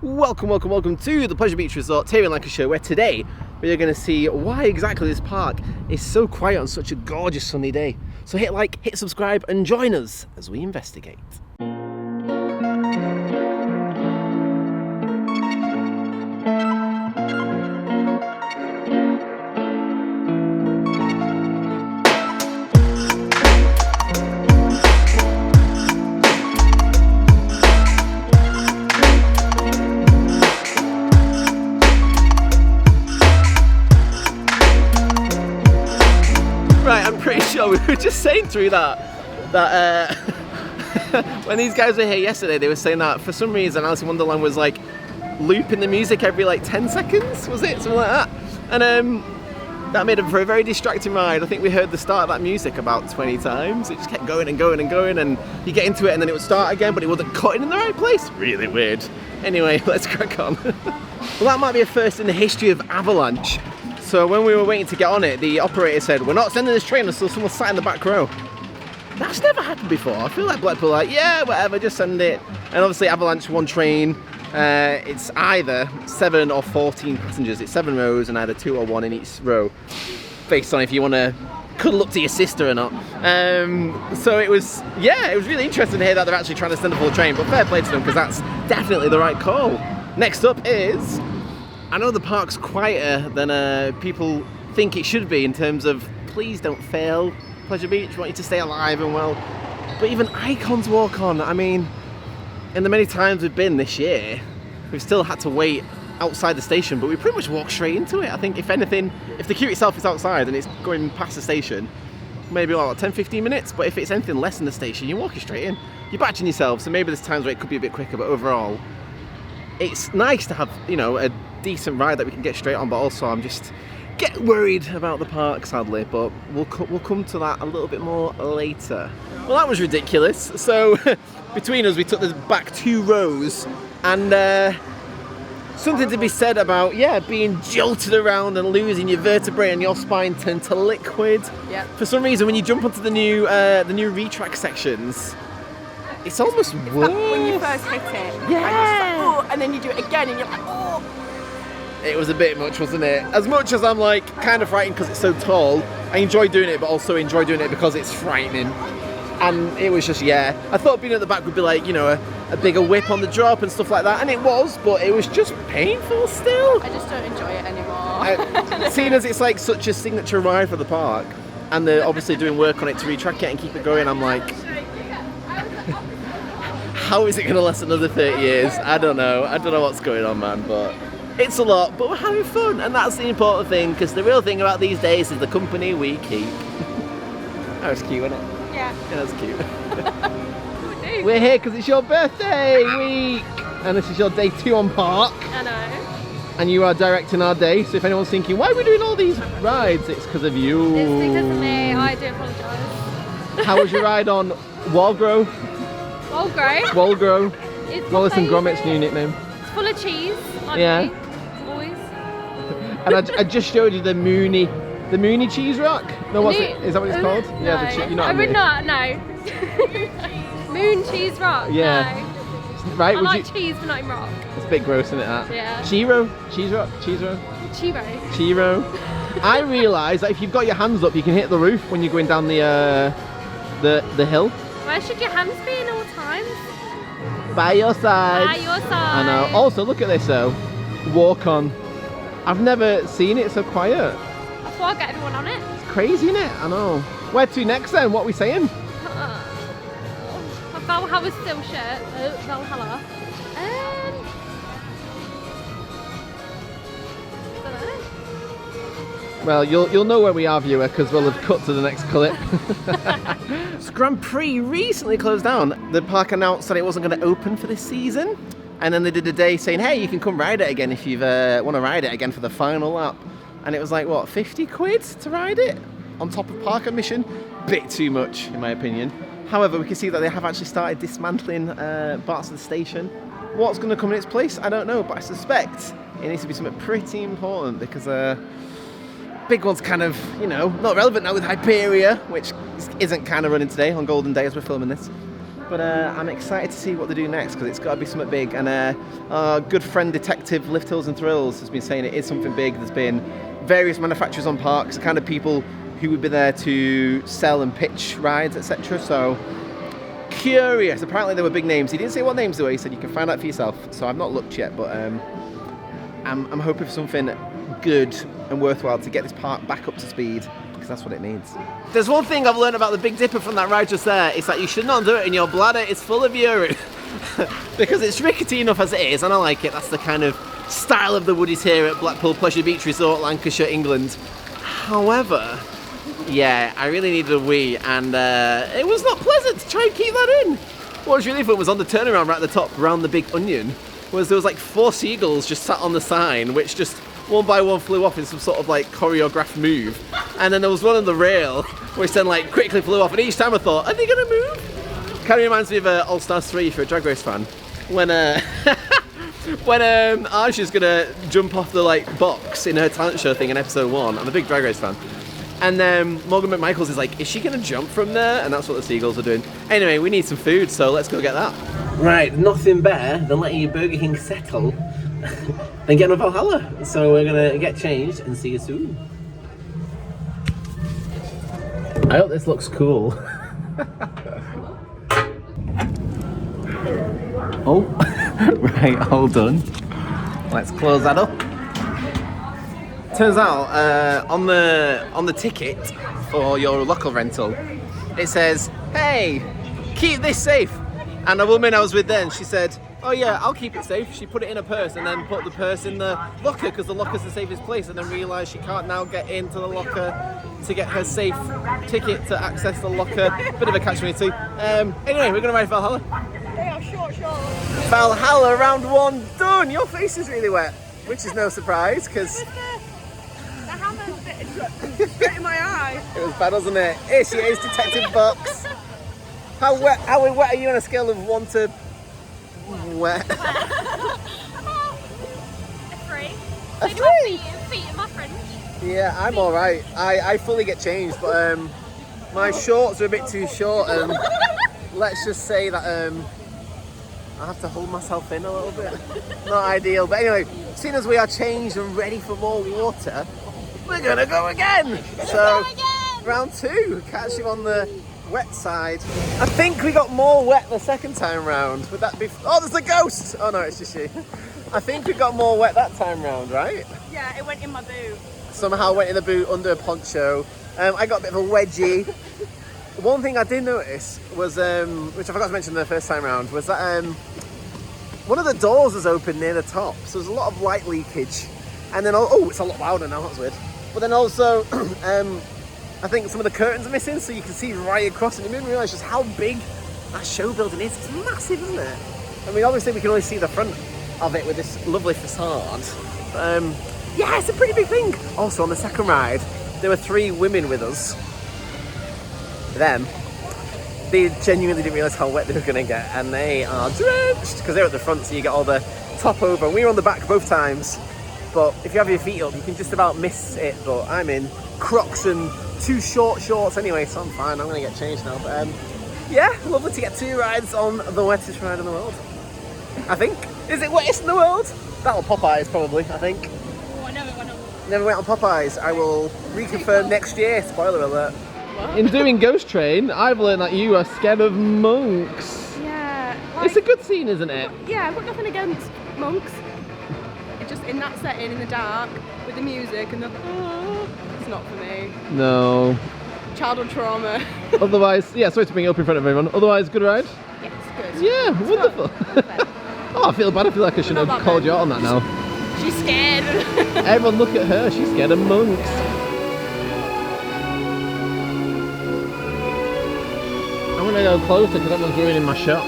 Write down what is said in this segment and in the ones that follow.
Welcome to the Pleasure Beach Resort here in Lancashire, where today we are going to see why exactly this park is so quiet on such a gorgeous sunny day. So hit like, hit subscribe and join us as we investigate. Right, I'm pretty sure we were just saying through that when these guys were here yesterday, they were saying that for some reason Alice in Wonderland was like looping the music every like 10 seconds, was it? Something like that. And that made it for a very distracting ride. I think we heard the start of that music about 20 times. It just kept going and going and going, and you get into it and then it would start again, but it wasn't cutting in the right place. Really weird. Anyway, let's crack on. Well, that might be a first in the history of Avalanche. So when we were waiting to get on it, the operator said, "We're not sending this train until someone's sat in the back row." That's never happened before. I feel like Blackpool are like, yeah, whatever, just send it. And obviously Avalanche, one train, it's either 7 or 14 passengers. It's 7 rows and either 2 or 1 in each row, based on if you want to cuddle up to your sister or not. So it was really interesting to hear that they're actually trying to send a full train, but fair play to them, because that's definitely the right call. Next up is, I know the park's quieter than people think it should be in terms of please don't fail Pleasure Beach, we want you to stay alive and well, but even icons walk on. I mean, in the many times we've been this year, we've still had to wait outside the station, but we pretty much walk straight into it. I think if anything, if the queue itself is outside and it's going past the station, maybe like 10-15 minutes, but if it's anything less than the station, you're walking straight in. You're batching yourself, so maybe there's times where it could be a bit quicker, but overall, it's nice to have, you know, a decent ride that we can get straight on, but also I'm just get worried about the park, sadly, but we'll come to that a little bit more later. Well, that was ridiculous. So between us, we took the back 2 rows, and something to be said about, being jolted around and losing your vertebrae and your spine turned to liquid. Yep. For some reason, when you jump onto the new retrack sections, it's almost worse. When you first hit it, and then you do it again, and you're like, oh. It was a bit much, wasn't it? As much as I'm like kind of frightened because it's so tall, I enjoy doing it, but also enjoy doing it because it's frightening. And it was just, I thought being at the back would be like, you know, a bigger whip on the drop and stuff like that, and it was, but it was just painful still. I just don't enjoy it anymore. Seeing as it's like such a signature ride for the park, and they're obviously doing work on it to retrack it and keep it going, I'm like, how is it going to last another 30 years? I don't know what's going on, man, but it's a lot, but we're having fun, and that's the important thing, because the real thing about these days is the company we keep. That was cute, wasn't it? Yeah. Yeah, that's cute. We're here because it's your birthday week, and this is your day 2 on park. I know. And you are directing our day, so if anyone's thinking, why are we doing all these rides, it's because of you. It's because of me, I do apologise. How was your ride on Walgrove? Walgrove? It's Wallace and Gromit's new nickname. It's full of cheese, like me, always. And I just showed you the Mooney cheese rock. No, is that what it's called? No. Yeah, I would not. No. Moon cheese rock. Yeah. No. Right. I like cheese, but not in rock. It's a bit gross, isn't it? That. Yeah. Chiro, cheese rock, Chiro. I realise that if you've got your hands up, you can hit the roof when you're going down the hill. Where should your hands be in all times? By your side. By your side. I know. Also, look at this though. Walk on. I've never seen it so quiet. That's why I get everyone on it. It's crazy, isn't it? I know. Where to next then? What are we saying? Valhalla still shirt. Valhalla. Well, you'll know where we are, viewer, because we'll have cut to the next clip. So Grand Prix recently closed down. The park announced that it wasn't going to open for this season, and then they did a day saying, hey, you can come ride it again if you want to ride it again for the final lap. And it was like, what, 50 quid to ride it? On top of park admission? Bit too much, in my opinion. However, we can see that they have actually started dismantling parts of the station. What's going to come in its place? I don't know, but I suspect it needs to be something pretty important, because big one's kind of, you know, not relevant now with Hyperia, which isn't kind of running today on Golden Day as we're filming this. But I'm excited to see what they do next because it's got to be something big. And our good friend Detective Lift Hills and Thrills has been saying it is something big. There's been various manufacturers on parks, kind of people who would be there to sell and pitch rides, etc. So curious. Apparently there were big names. He didn't say what names they were. He said you can find out for yourself. So I've not looked yet, but I'm hoping for something good and worthwhile to get this park back up to speed, because that's what it needs. There's one thing I've learned about the Big Dipper from that ride just there. It's that you should not do it in your bladder. It's full of urine. Because it's rickety enough as it is, and I like it. That's the kind of style of the Woodies here at Blackpool Pleasure Beach Resort, Lancashire, England. However, yeah, I really needed a wee, and it was not pleasant to try and keep that in. What was really fun was on the turnaround right at the top, around the Big Onion, was there was like 4 seagulls just sat on the sign, which just one by one flew off in some sort of like choreographed move. And then there was one on the rail, which then like quickly flew off, and each time I thought, are they gonna move? Kind of reminds me of All Stars 3 if you're a Drag Race fan. When when Arj's gonna jump off the like box in her talent show thing in episode 1, I'm a big Drag Race fan. And then Morgan McMichaels is like, is she gonna jump from there? And that's what the seagulls are doing. Anyway, we need some food, so let's go get that. Right, nothing better than letting your Burger King settle than getting a Valhalla. So we're gonna get changed and see you soon. I hope this looks cool. Oh, right, all done. Let's close that up. Turns out, on the ticket for your local rental, it says, hey, keep this safe. And a woman I was with then, she said, oh yeah, I'll keep it safe. She put it in a purse and then put the purse in the locker because the locker's the safest place, and then realised she can't now get into the locker to get her safe ticket to access the locker. Bit of a catch-22. Anyway, we're going to ride Valhalla. They are short. Valhalla round 1 done. Your face is really wet, which is no surprise because The hammer's bit straight in my eye. it was bad, wasn't it? Here she is, Detective Box. How wet are you on a scale of 1 to wet? A 3. A So do my 3? feet in my fringe. Yeah, I'm alright. I fully get changed, but my shorts are a bit too short, and let's just say that I have to hold myself in a little bit. Not ideal, but anyway, seeing as we are changed and ready for more water, we're gonna go again. So, round 2, catch you on the wet side. I think we got more wet the second time round. Would that be? Oh, there's a ghost! Oh no, it's just you. I think we got more wet that time round, right? Yeah, it went in my boot. Somehow went in the boot under a poncho. I got a bit of a wedgie. One thing I did notice was, which I forgot to mention the first time round, was that one of the doors was open near the top, so there's a lot of light leakage. And then, oh, it's a lot louder now, that's weird. But then also, I think some of the curtains are missing, so you can see right across, and it made me realise just how big that show building is. It's massive, isn't it? I mean, obviously we can only see the front of it with this lovely facade. Yeah, it's a pretty big thing. Also, on the second ride, there were 3 women with us. Them. They genuinely didn't realise how wet they were going to get, and they are drenched because they're at the front, so you get all the top over. And we were on the back both times, but if you have your feet up, you can just about miss it. But I'm in Crocs and 2 short shorts anyway, so I'm fine. I'm going to get changed now. But yeah, lovely to get 2 rides on the wettest ride in the world. I think. Is it wettest in the world? That'll Popeyes probably, I think. Oh, I never went on. Never went on Popeyes. I will reconfirm next year. Spoiler alert. In doing Ghost Train, I've learned that you are scared of monks. Yeah. It's a good scene, isn't it? Yeah, I've got nothing against monks. It's just in that setting, in the dark, with the music and the it's not for me. No. Childhood trauma. Otherwise, yeah, sorry to bring it up in front of everyone. Otherwise, good ride? Yeah, it's good. Yeah, It's wonderful. fun. Oh, I feel bad. I feel like I should Not have that called bad. you out on that now. She's scared. Everyone look at her. She's scared of monks. I'm going to go closer because everyone's ruining my shot.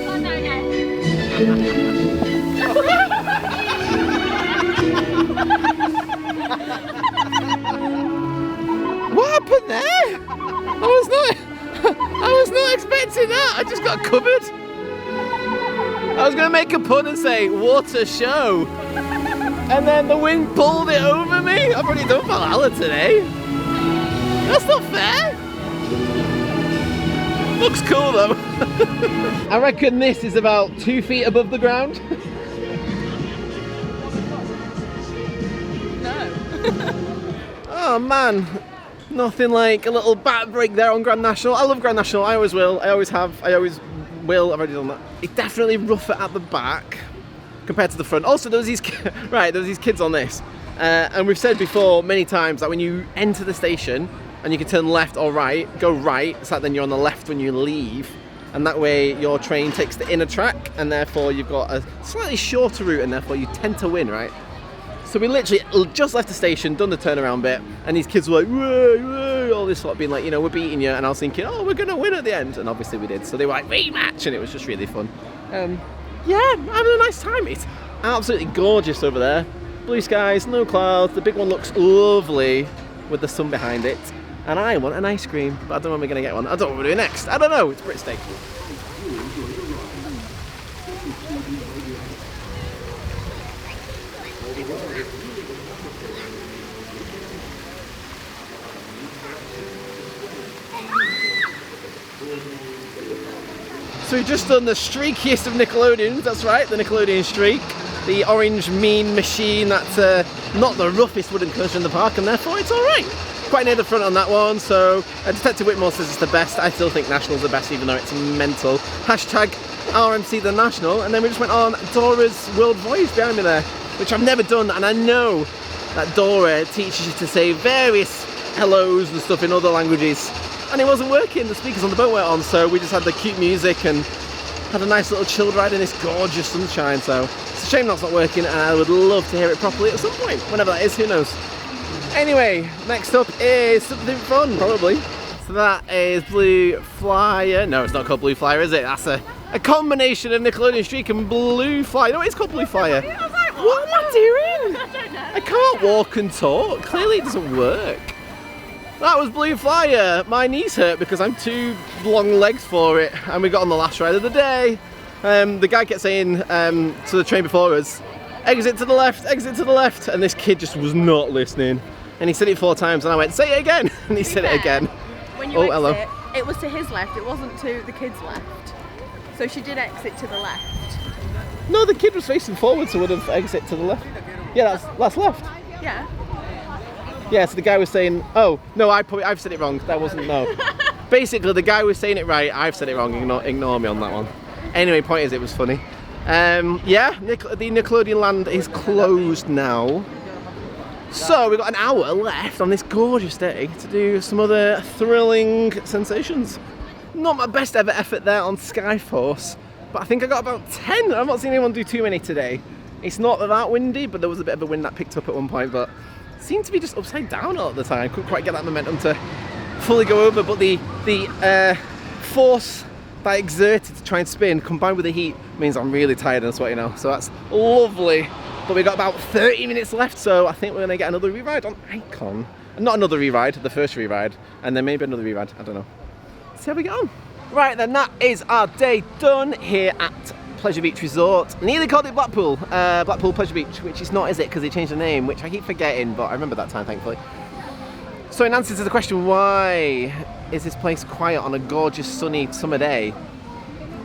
Oh, no. What happened there? I was not expecting that. I just got covered. I was going to make a pun and say, what a show. And then the wind pulled it over me. I've already done Valhalla today. That's not fair. Looks cool though. I reckon this is about 2 feet above the ground. No. Oh man, nothing like a little back break there on Grand National. I love Grand National, I always will, I always have, I always will, I've already done that. It's definitely rougher at the back compared to the front. Also, there was these kids on this. And we've said before many times that when you enter the station and you can turn left or right, go right, it's like then you're on the left when you leave. And that way your train takes the inner track and therefore you've got a slightly shorter route and therefore you tend to win, right? So we literally just left the station, done the turnaround bit, and these kids were like, whoa, whoa, all this sort of being like, you know, we're beating you, and I was thinking, oh, we're gonna win at the end, and obviously we did. So they were like, rematch, and it was just really fun. Yeah, having a nice time. It's absolutely gorgeous over there. Blue skies, no clouds, the big one looks lovely with the sun behind it. And I want an ice cream, but I don't know when we're gonna get one. I don't know what we're doing next. I don't know, it's Brit steak. So we've just done the streakiest of Nickelodeons, that's right, the Nickelodeon Streak. The orange mean machine that's not the roughest wooden coaster in the park, and therefore it's alright. Quite near the front on that one, so Detective Whitmore says it's the best. I still think National's the best, even though it's mental. Hashtag RMC the National, and then we just went on Dora's World Voyage behind me there, which I've never done, and I know that Dora teaches you to say various hellos and stuff in other languages. And it wasn't working, the speakers on the boat weren't on, so we just had the cute music and had a nice little chilled ride in this gorgeous sunshine, so it's a shame that's not working, and I would love to hear it properly at some point, whenever that is, who knows. Anyway, next up is something fun, probably. So that is Blue Flyer. No, it's not called Blue Flyer, is it? That's a combination of Nickelodeon Streak and Blue Flyer. No, it's called Blue Flyer. What am I doing? I don't know. I can't walk and talk. Clearly it doesn't work. That was Blue Flyer. My knees hurt because I'm too long legs for it, and we got on the last ride of the day. The guy kept saying to the train before us, exit to the left, and this kid just was not listening. And he said it 4 times, and I went, say it again, and he said it again. When you exit, hello. it was to his left, it wasn't to the kid's left. So she did exit to the left. No, the kid was facing forward, so would have exit to the left. Yeah, that's left. Yeah. Yeah, so the guy was saying, oh, no, I've said it wrong. That wasn't, no. Basically, the guy was saying it right, I've said it wrong, ignore me on that one. Anyway, point is, it was funny. Yeah, the Nickelodeon Land is closed now. So we've got an hour left on this gorgeous day to do some other thrilling sensations. Not my best ever effort there on SkyForce, but I think I got about 10. I've not seen anyone do too many today. It's not that windy, but there was a bit of a wind that picked up at one point, but seemed to be just upside down a lot of the time. Couldn't quite get that momentum to fully go over, but the force that I exerted to try and spin combined with the heat means I'm really tired and sweaty now, so that's lovely. But we've got about 30 minutes left, so I think we're going to get another re-ride on Icon. Not another re-ride, the first re-ride, and then maybe another re-ride, I don't know. See how we get on. Right then, that is our day done here at Pleasure Beach Resort. Nearly called it Blackpool, Blackpool Pleasure Beach, which is not, is it? Because they changed the name, which I keep forgetting, but I remember that time, thankfully. So in answer to the question, why is this place quiet on a gorgeous sunny summer day?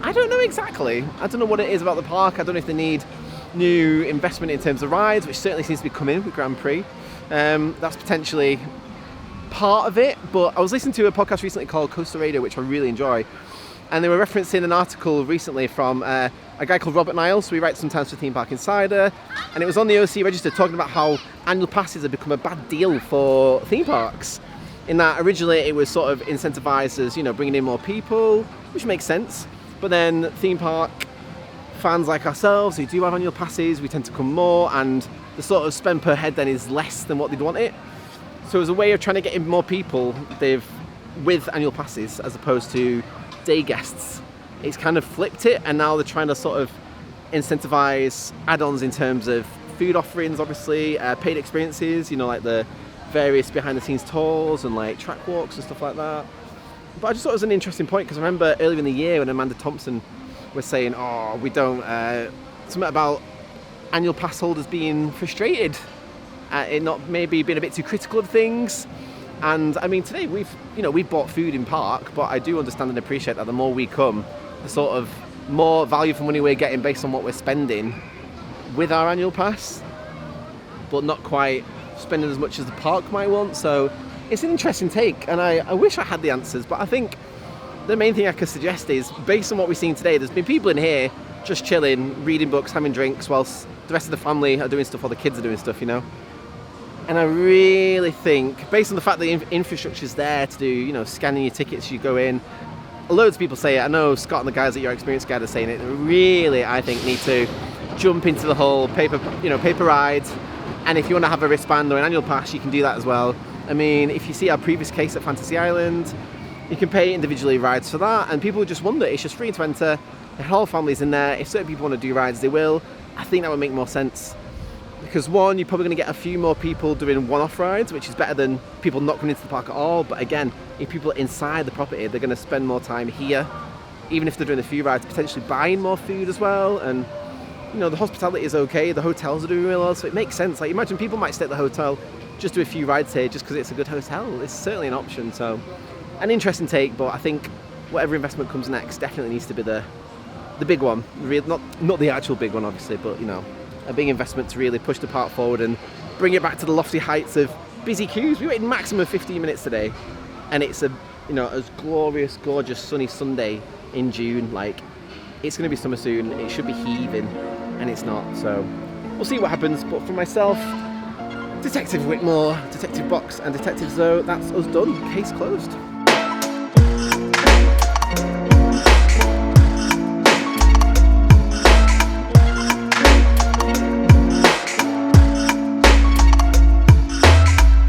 I don't know exactly. I don't know what it is about the park. I don't know if they need new investment in terms of rides, which certainly seems to be coming with Grand Prix. That's potentially part of it, but I was listening to a podcast recently called Coaster Radio, which I really enjoy, and they were referencing an article recently from a guy called Robert Niles, so he writes sometimes for Theme Park Insider, and it was on the OC Register talking about how annual passes have become a bad deal for theme parks, in that originally it was sort of incentivized as, you know, bringing in more people, which makes sense, but then theme park fans like ourselves who do have annual passes, we tend to come more, and the sort of spend per head then is less than what they'd want it. So as a way of trying to get in more people, they've with annual passes as opposed to day guests. It's kind of flipped it, and now they're trying to sort of incentivize add-ons in terms of food offerings, obviously, paid experiences, you know, like the various behind-the-scenes tours and like track walks and stuff like that. But I just thought it was an interesting point, because I remember earlier in the year when Amanda Thompson was saying, oh, we don't, something about annual pass holders being frustrated, it not maybe being a bit too critical of things. And I mean, today we've bought food in park, but I do understand and appreciate that the more we come, the sort of more value for money we're getting based on what we're spending with our annual pass, but not quite spending as much as the park might want. So it's an interesting take, and I wish I had the answers, but I think the main thing I could suggest is, based on what we've seen today, there's been people in here just chilling, reading books, having drinks, whilst the rest of the family are doing stuff, or the kids are doing stuff, you know. And I really think, based on the fact that the infrastructure's there to do, you know, scanning your tickets, you go in, loads of people say it, I know Scott and the guys at Your Experience Guide are saying it, really, I think, need to jump into the whole paper rides. And if you want to have a wristband or an annual pass, you can do that as well. I mean, if you see our previous case at Fantasy Island, you can pay individually rides for that, and people just wonder, it's just free to enter, the whole family's in there. If certain people want to do rides, they will. I think that would make more sense, because one, you're probably going to get a few more people doing one-off rides, which is better than people not coming into the park at all. But again, if people are inside the property, they're going to spend more time here, even if they're doing a few rides, potentially buying more food as well. And you know, the hospitality is okay, the hotels are doing really well, so it makes sense. Like, imagine people might stay at the hotel, just do a few rides here just because it's a good hotel. It's certainly an option. So an interesting take, but I think whatever investment comes next definitely needs to be the big one. Not the actual big one, obviously, but you know, a big investment to really push the park forward and bring it back to the lofty heights of busy queues. We waited maximum of 15 minutes today, and it's a, you know, as glorious, gorgeous, sunny Sunday in June. Like, it's going to be summer soon. It should be heaving, and it's not. So we'll see what happens. But for myself, Detective Whitmore, Detective Box, and Detective Zoe, that's us done. Case closed.